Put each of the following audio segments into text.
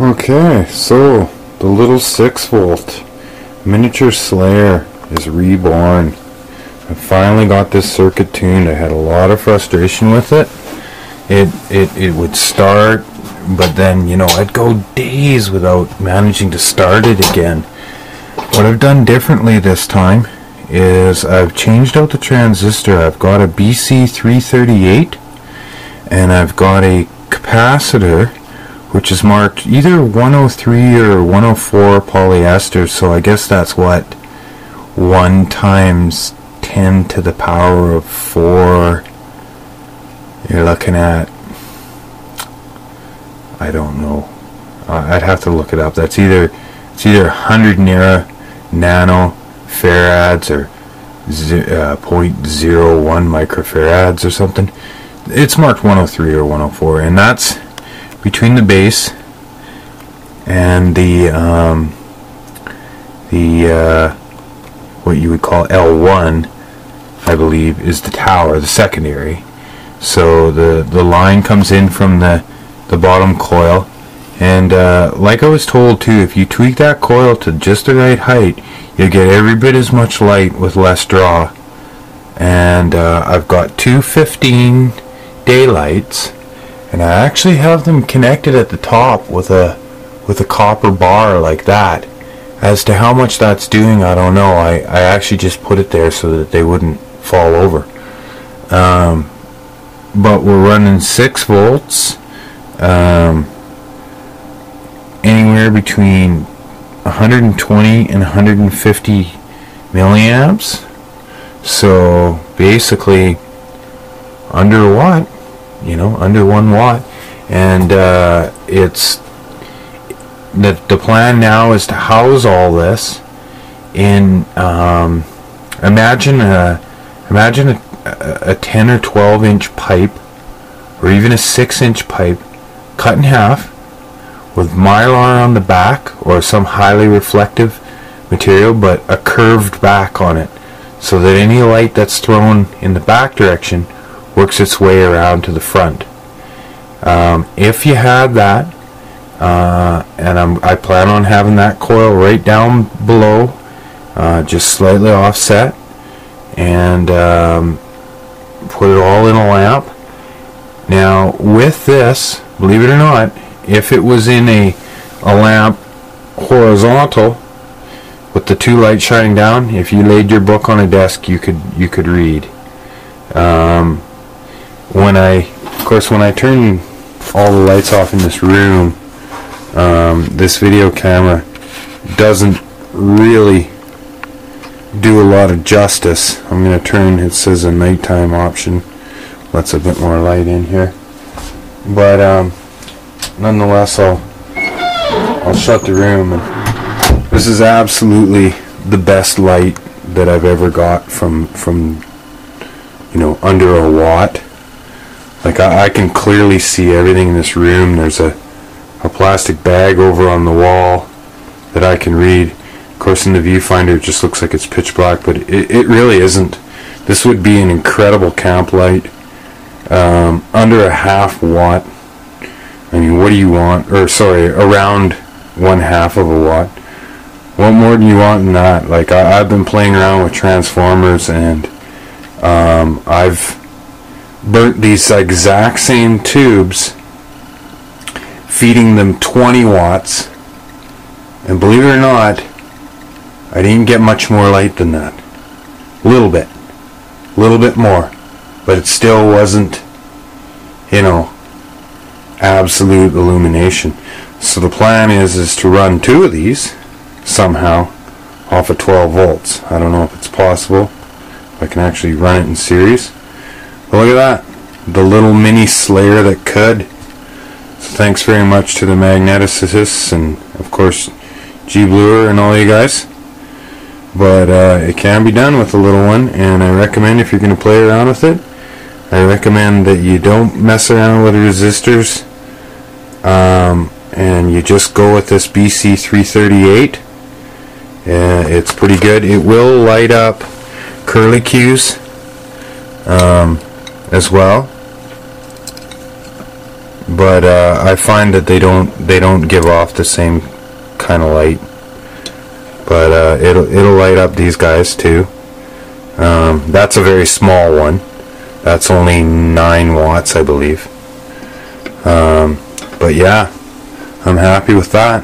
Okay, so the little 6-volt miniature Slayer is reborn. I finally got this circuit tuned. I had a lot of frustration with it. It would start, but then, you know, I'd go days without managing to start it again. What I've done differently this time is I've changed out the transistor. I've got a BC338 and I've got a capacitor which is marked either 103 or 104 polyester, so I guess that's what 1 times 10 to the power of 4 you're looking at. I don't know, I'd have to look it up. That's either 100 nano farads or 0.01 microfarads or something. It's marked 103 or 104, and that's between the base and the what you would call L1, I believe, is the tower, the secondary. So the line comes in from the bottom coil, and like I was told too, if you tweak that coil to just the right height, you'll get every bit as much light with less draw. And I've got two 15 daylights, and I actually have them connected at the top with a copper bar like that. As to how much that's doing, I don't know. I actually just put it there so that they wouldn't fall over. But we're running 6 volts, anywhere between 120 and 150 milliamps. So basically under a watt, you know, under 1 watt. And it's the plan now is to house all this in imagine a 10 or 12 inch pipe, or even a 6-inch pipe, cut in half with mylar on the back or some highly reflective material, but a curved back on it, so that any light that's thrown in the back direction works its way around to the front. If you had that, and I plan on having that coil right down below, just slightly offset, and put it all in a lamp. Now with this, believe it or not, if it was in a lamp horizontal with the 2 lights shining down, if you laid your book on a desk, you could read. When I turn all the lights off in this room, this video camera doesn't really do a lot of justice. I'm going to turn, it says a nighttime option, lets a bit more light in here, but nonetheless I'll shut the room. And this is absolutely the best light that I've ever got from you know, under a watt. Like I can clearly see everything in this room. There's a plastic bag over on the wall that I can read. Of course, in the viewfinder it just looks like it's pitch black, but it really isn't. This would be an incredible camp light. Under a half watt. I mean, what do you want? Or sorry, around 1/2 of a watt. What more do you want than that? Like I've been playing around with transformers, and I've burnt these exact same tubes, feeding them 20 watts, and believe it or not, I didn't get much more light than that. A little bit more, but it still wasn't, you know, absolute illumination. So the plan is to run 2 of these somehow off of 12 volts. I don't know if it's possible, if I can actually run it in series. But look at that, the little mini Slayer that could. So thanks very much to the Magneticitists, and of course gbluer and all you guys. But it can be done with a little one, and I recommend, if you're going to play around with it, I recommend that you don't mess around with resistors, and you just go with this BC338. It's pretty good. It will light up curly cues as well. but I find that they don't give off the same kind of light. But it'll light up these guys too. That's a very small one. That's only 9 watts, I believe. But yeah, I'm happy with that.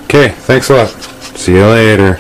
Okay, thanks a lot. See you later.